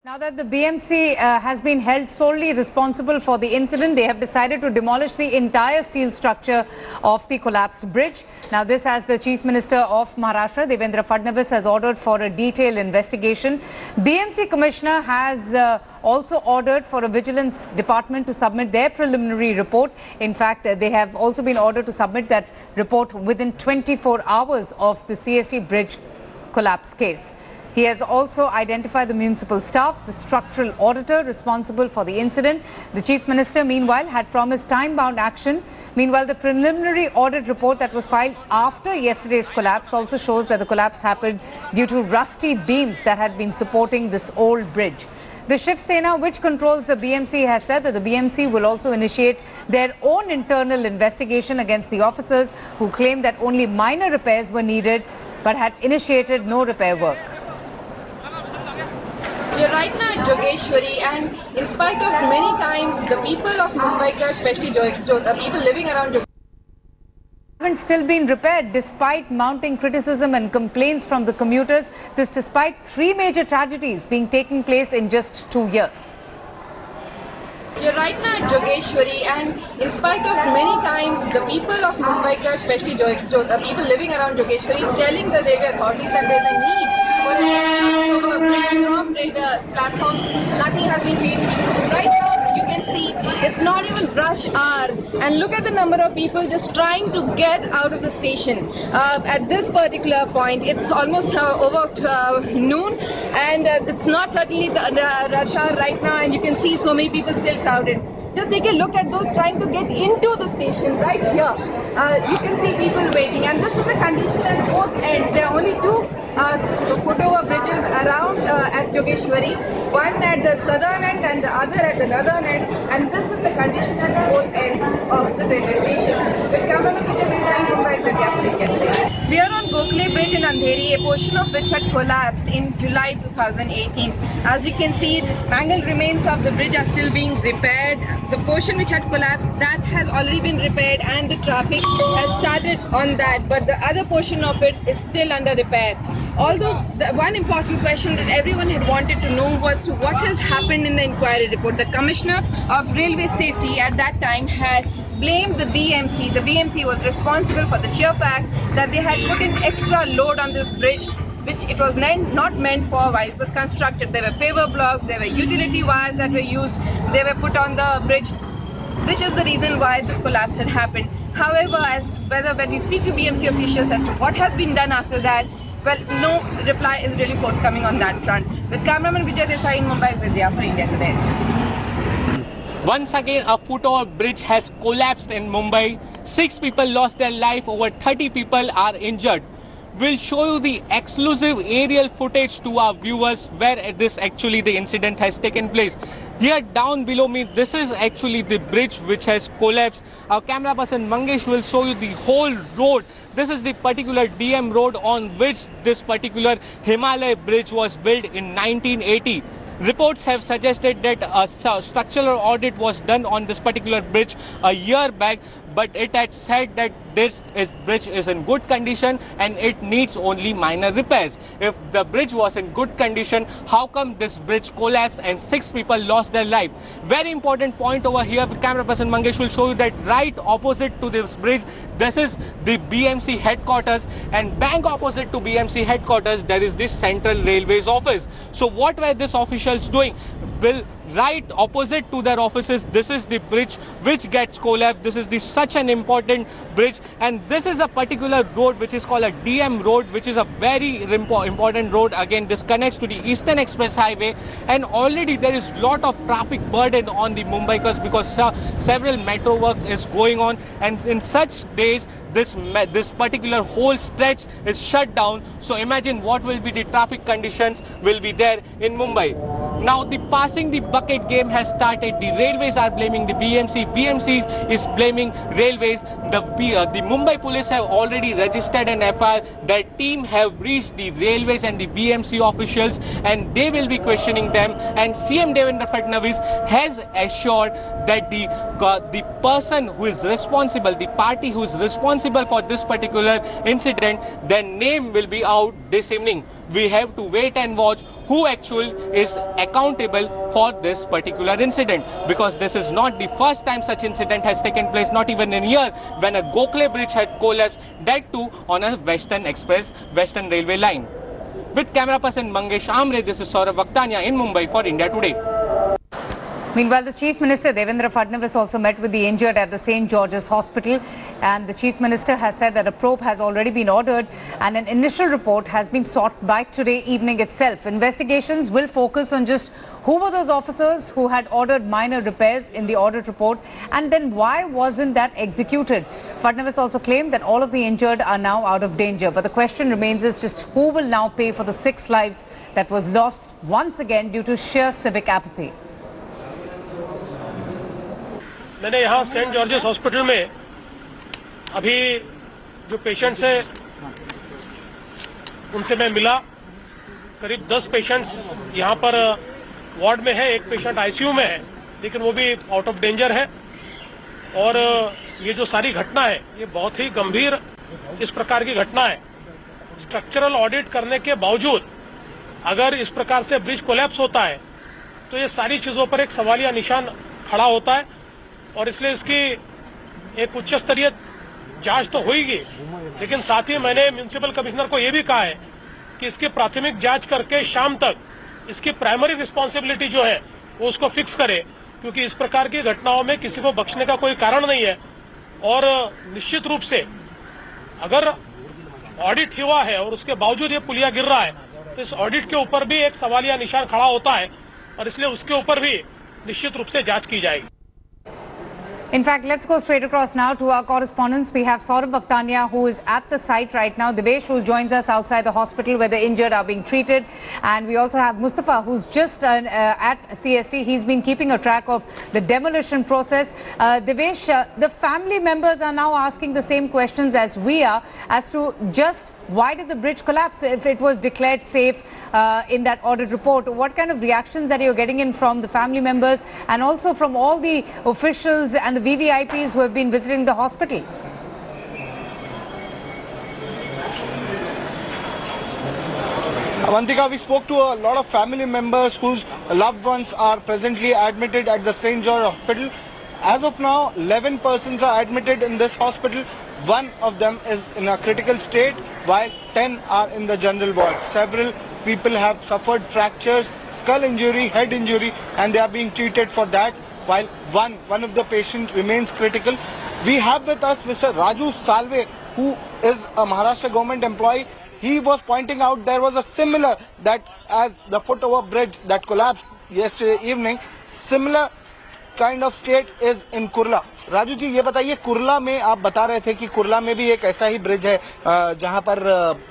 Now that the BMC has been held solely responsible for the incident, they have decided to demolish the entire steel structure of the collapsed bridge. Now this, as the Chief Minister of Maharashtra, Devendra Fadnavis, has ordered for a detailed investigation. BMC Commissioner has also ordered for a Vigilance Department to submit their preliminary report. In fact, they have also been ordered to submit that report within 24 hours of the CST bridge collapse case. He has also identified the municipal staff, the structural auditor responsible for the incident. The Chief Minister, meanwhile, had promised time-bound action. Meanwhile, the preliminary audit report that was filed after yesterday's collapse also shows that the collapse happened due to rusty beams that had been supporting this old bridge. The Shiv Sena, which controls the BMC, has said that the BMC will also initiate their own internal investigation against the officers who claim that only minor repairs were needed but had initiated no repair work. We're right now at Jogeshwari, and in spite of many times the people of Mumbai, especially people living around Jogeshwari, haven't still been repaired despite mounting criticism and complaints from the commuters. This despite 3 major tragedies being taking place in just 2 years. We're right now at Jogeshwari, and in spite of many times the people of Mumbai, especially people living around Jogeshwari, telling the railway authorities that there's a need for a bridge from railway platforms, nothing has been paid. Right now, you can see it's not even rush hour, and look at the number of people just trying to get out of the station. At this particular point, it's almost over noon, and it's not certainly the rush hour right now, and you can see so many people still crowded. Just take a look at those trying to get into the station right here. You can see people waiting, and this is the condition at both ends. There are only 2 foot-over bridges around at Jogeshwari, one at the southern end and the other at the northern end, and this is the condition at both ends of the railway station. We'll come on the picture this time Mumbai with Gapri. We are on Gokhale Bridge in Andheri, a portion of which had collapsed in July 2018. As you can see, mangled remains of the bridge are still being repaired. The portion which had collapsed, that has already been repaired, and the traffic has started on that, but the other portion of it is still under repair. Although the one important question that everyone had wanted to know was what has happened in the inquiry report. The Commissioner of Railway Safety at that time had blamed the BMC. The BMC was responsible for the sheer fact that they had put in extra load on this bridge, which it was not meant for while it was constructed. There were paver blocks, there were utility wires that were used, they were put on the bridge, which is the reason why this collapse had happened. However, when we speak to BMC officials as to what has been done after that, well, no reply is really forthcoming on that front. With cameraman Vijay Desai in Mumbai, Vidya for India Today. Once again, a foot-over bridge has collapsed in Mumbai. 6 people lost their life, over 30 people are injured. We'll show you the exclusive aerial footage to our viewers where the incident has taken place. Here down below me, this is actually the bridge which has collapsed. Our camera person Mangesh will show you the whole road. This is the particular DM road on which this particular Himalaya bridge was built in 1980. Reports have suggested that a structural audit was done on this particular bridge a year back, but it had said that this bridge is in good condition and it needs only minor repairs. If the bridge was in good condition, how come this bridge collapsed and 6 people lost their life? Very important point over here. Camera person Mangesh will show you that right opposite to this bridge, this is the BMC headquarters, and bang opposite to BMC headquarters, there is this Central Railways office. So what were these officials doing? Well, right opposite to their offices, this is the bridge which gets collapsed. This is such an important bridge, and this is a particular road which is called a DM road, which is a very important road. Again, this connects to the Eastern Express Highway, and already there is lot of traffic burden on the Mumbaikars because several metro work is going on, and in such days this particular whole stretch is shut down. So imagine what will be the traffic conditions will be there in Mumbai. Now the passing the bucket game has started. The railways are blaming the BMC. BMC is blaming railways. The Mumbai police have already registered an FIR. Their team have reached the railways and the BMC officials, and they will be questioning them. And CM Devendra Fadnavis has assured that the person who is responsible, the party who is responsible for this particular incident, their name will be out this evening. We have to wait and watch who actually is accountable for this particular incident, because this is not the first time such incident has taken place, not even in a year, when a Gokle bridge had collapsed, that too on a Western Railway line. With camera person Mangesh Amre, this is Saurav Vaktania in Mumbai for India Today. Meanwhile, the Chief Minister Devendra Fadnavis also met with the injured at the St. George's Hospital, and the Chief Minister has said that a probe has already been ordered and an initial report has been sought by today evening itself. Investigations will focus on just who were those officers who had ordered minor repairs in the audit report, and then why wasn't that executed. Fadnavis also claimed that all of the injured are now out of danger, but the question remains is just who will now pay for the 6 lives that was lost once again due to sheer civic apathy. मैंने यहाँ Saint George's hospital में अभी जो patients हैं उनसे मैं मिला। करीब 10 पेशेंट्स यहाँ पर वार्ड में है, एक पेशेंट आईसीयू में है, लेकिन वो भी आउट ऑफ डेंजर है। और ये जो सारी घटना है ये बहुत ही गंभीर इस प्रकार की घटना है। स्ट्रक्चरल ऑडिट करने के बावजूद अगर इस प्रकार से ब्रिज कोलैप्स होता है तो ये सारी चीजों पर एक सवालिया निशान खड़ा होता है, और इसलिए इसकी एक उच्च स्तरीय जांच तो होगी, लेकिन साथ ही मैंने म्युनिसिपल कमिश्नर को यह भी कहा है कि इसकी प्राथमिक जांच करके शाम तक इसकी प्राइमरी रिस्पांसिबिलिटी जो है वो उसको फिक्स करे, क्योंकि इस प्रकार की घटनाओं में किसी को बख्शने का कोई कारण नहीं है। और निश्चित रूप से अगर ऑडिट हुआ है और उसके बावजूद ये पुलिया गिर रहा है तो इस ऑडिट के ऊपर भी एक सवालिया निशान खड़ा होता है, और इसलिए उसके ऊपर भी निश्चित रूप से जांच की जाएगी। In fact, let's go straight across now to our correspondents. We have Saurav Vaktania, who is at the site right now. Devesh, who joins us outside the hospital where the injured are being treated. And we also have Mustafa, who's just at CST. He's been keeping a track of the demolition process. Devesh, the family members are now asking the same questions as we are as to just why did the bridge collapse if it was declared safe in that audit report. What kind of reactions that you're getting in from the family members and also from all the officials and the VVIPs who have been visiting the hospital? Avantika, we spoke to a lot of family members whose loved ones are presently admitted at the St. George Hospital. As of now, 11 persons are admitted in this hospital. 1 of them is in a critical state, while 10 are in the general ward. Several people have suffered fractures, skull injury, head injury, and they are being treated for that, while one of the patients remains critical. We have with us Mr. Raju Salve, who is a Maharashtra government employee. He was pointing out there was a similar, that as the foot-over bridge that collapsed yesterday evening, similar kind of state is in Kurla. Raju ji, ये बताइए, कुरला में आप बता रहे थे कि कुरला में भी एक ऐसा ही ब्रिज है जहां पर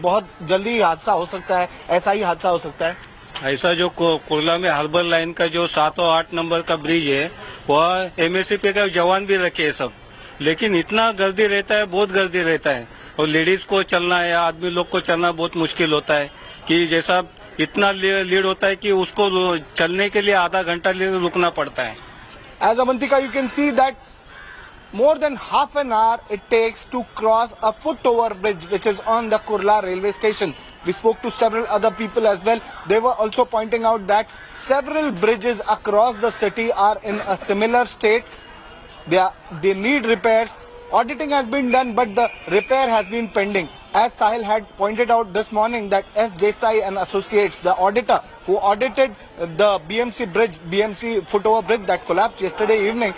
बहुत जल्दी हादसा हो सकता है, ऐसा ही हादसा हो सकता है? ऐसा जो कुरला में हार्बर लाइन का जो 7 और 8 नंबर का ब्रिज है वह MSCP का जवान भी रखे है सब, लेकिन इतना गर्दी रहता है, बहुत गर्दी रहता है, और लेडीज को चलना या आदमी लोग को चलना बहुत मुश्किल होता है कि जैसा इतना लीड होता है कि उसको चलने के लिए आधा घंटा रुकना पड़ता है। As Avantika, you can see that more than half an hour it takes to cross a foot-over bridge which is on the Kurla railway station. We spoke to several other people as well. They were also pointing out that several bridges across the city are in a similar state. They need repairs. Auditing has been done, but the repair has been pending. As Sahil had pointed out this morning, that S. Desai and Associates, the auditor who audited the BMC foot-over bridge that collapsed yesterday evening,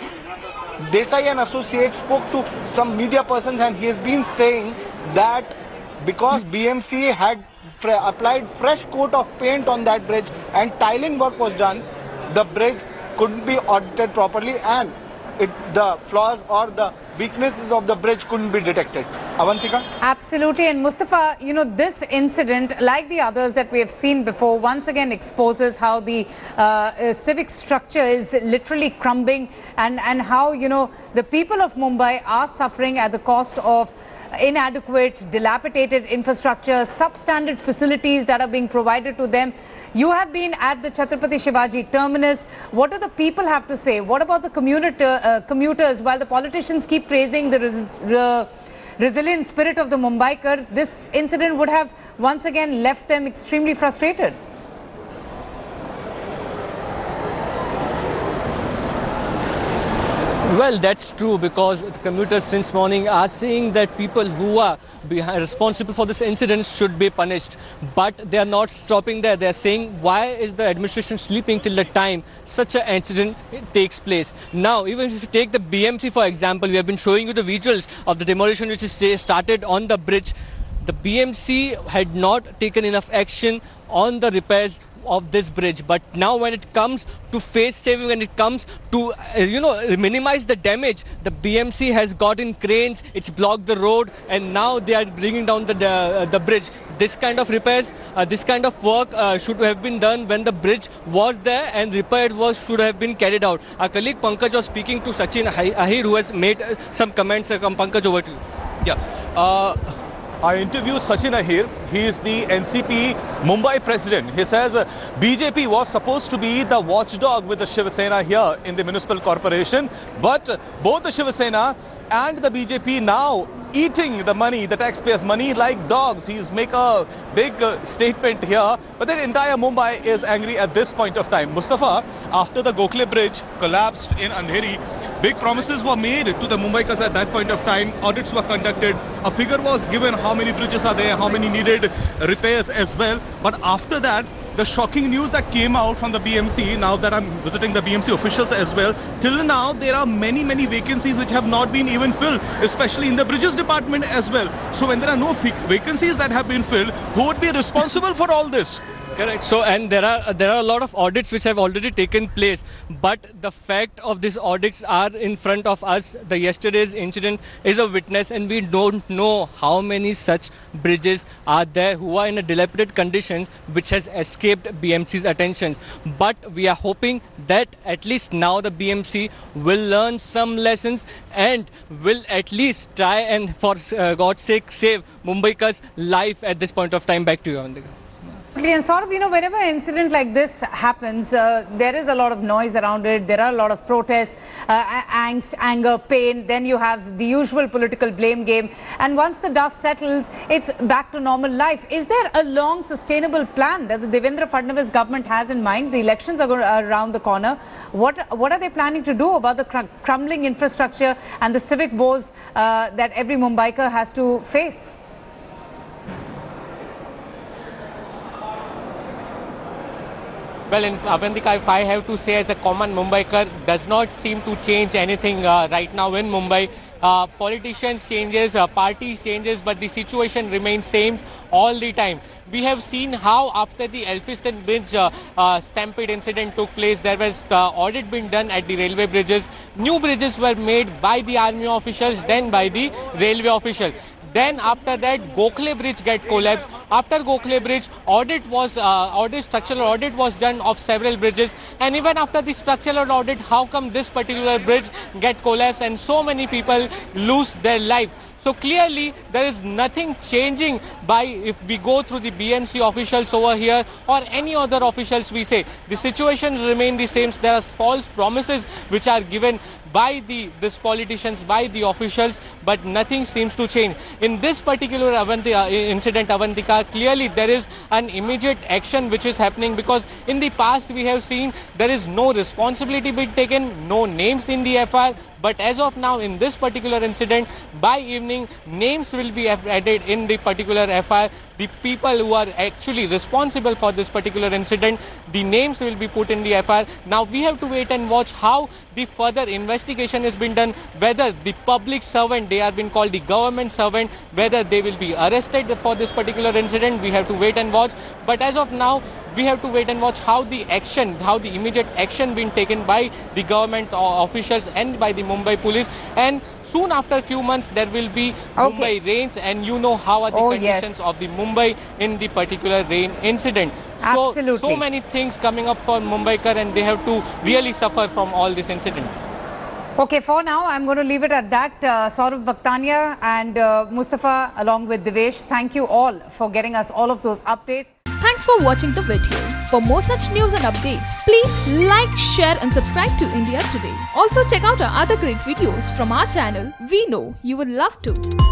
Desai and Associates spoke to some media persons, and he has been saying that because BMC had applied fresh coat of paint on that bridge and tiling work was done, the bridge couldn't be audited properly, and the flaws or the weaknesses of the bridge couldn't be detected. Avantika? Absolutely. And Mustafa, you know, this incident, like the others that we have seen before, once again exposes how the civic structure is literally crumbling, and how, you know, the people of Mumbai are suffering at the cost of inadequate, dilapidated infrastructure, substandard facilities that are being provided to them. You have been at the Chhatrapati Shivaji terminus. What do the people have to say? What about the commuters? While the politicians keep praising the resilient spirit of the Mumbaikar, this incident would have once again left them extremely frustrated. Well, that's true, because the commuters since morning are saying that people who are responsible for this incident should be punished. But they are not stopping there. They are saying, why is the administration sleeping till the time such an incident takes place? Now, even if you take the BMC, for example, we have been showing you the visuals of the demolition which is started on the bridge. The BMC had not taken enough action on the repairs of this bridge, but now when it comes to face saving, when it comes to minimize the damage, the BMC has got in cranes, it's blocked the road, and now they are bringing down the bridge. This kind of repairs, this kind of work should have been done when the bridge was there, and repair work should have been carried out. Our colleague Pankaj was speaking to Sachin Ahir, who has made some comments. Pankaj, over to you. Yeah. I interviewed Sachin Ahir. He is the NCP Mumbai president. He says BJP was supposed to be the watchdog with the Shiv Sena here in the municipal corporation, but both the Shiv Sena and the BJP now eating the money, the taxpayers' money, like dogs. He's make a big statement here, but the entire Mumbai is angry at this point of time. Mustafa, after the Gokhale Bridge collapsed in Andheri, big promises were made to the Mumbaikas at that point of time. Audits were conducted. A figure was given how many bridges are there, how many needed repairs as well. But after that, the shocking news that came out from the BMC, now that I'm visiting the BMC officials as well, till now there are many vacancies which have not been even filled, especially in the bridges department as well. So when there are no vacancies that have been filled, who would be responsible for all this? Correct. So, and there are a lot of audits which have already taken place, but the fact of these audits are in front of us. The yesterday's incident is a witness, and we don't know how many such bridges are there who are in a dilapidated conditions which has escaped BMC's attentions. But we are hoping that at least now the BMC will learn some lessons and will at least try and, for God's sake, save Mumbai's life at this point of time. Back to you, Avandika. And Saurabh, whenever an incident like this happens, there is a lot of noise around it. There are a lot of protests, angst, anger, pain. Then you have the usual political blame game. And once the dust settles, it's back to normal life. Is there a long, sustainable plan that the Devendra Fadnavis government has in mind? The elections are around the corner. What are they planning to do about the crumbling infrastructure and the civic woes that every Mumbaiker has to face? Well, in Avandika, if I have to say, as a common Mumbaiker, does not seem to change anything right now in Mumbai. Politicians changes, parties changes, but the situation remains same all the time. We have seen how after the Elphinstone Bridge stampede incident took place, there was audit being done at the railway bridges. New bridges were made by the army officials, then by the railway official. Then after that, Gokhale Bridge get collapsed. After Gokhale Bridge, structural audit was done of several bridges. And even after the structural audit, how come this particular bridge get collapsed and so many people lose their life? So clearly, there is nothing changing by if we go through the BMC officials over here or any other officials we say. The situations remain the same. There are false promises which are given by these politicians, by the officials, but nothing seems to change. In this particular incident, Avandika, clearly there is an immediate action which is happening, because in the past we have seen there is no responsibility being taken, no names in the FIR. But as of now, in this particular incident, by evening, names will be added in the particular FIR. The people who are actually responsible for this particular incident, the names will be put in the FIR. Now we have to wait and watch how the further investigation has been done, whether the public servant, they are being called the government servant, whether they will be arrested for this particular incident. We have to wait and watch. But as of now, we have to wait and watch how the immediate action being taken by the government officials and by the Mumbai police. And soon after a few months, there will be Mumbai rains, and you know how are the conditions of the Mumbai in the particular rain incident. Absolutely. So many things coming up for Mumbaikar, and they have to really suffer from all this incident. Okay, for now, I'm going to leave it at that. Saurabh Vakhtania and Mustafa, along with Devesh, thank you all for getting us all of those updates. Thanks for watching the video. For more such news and updates, please like, share and subscribe to India Today. Also check out our other great videos from our channel. We know you will love to.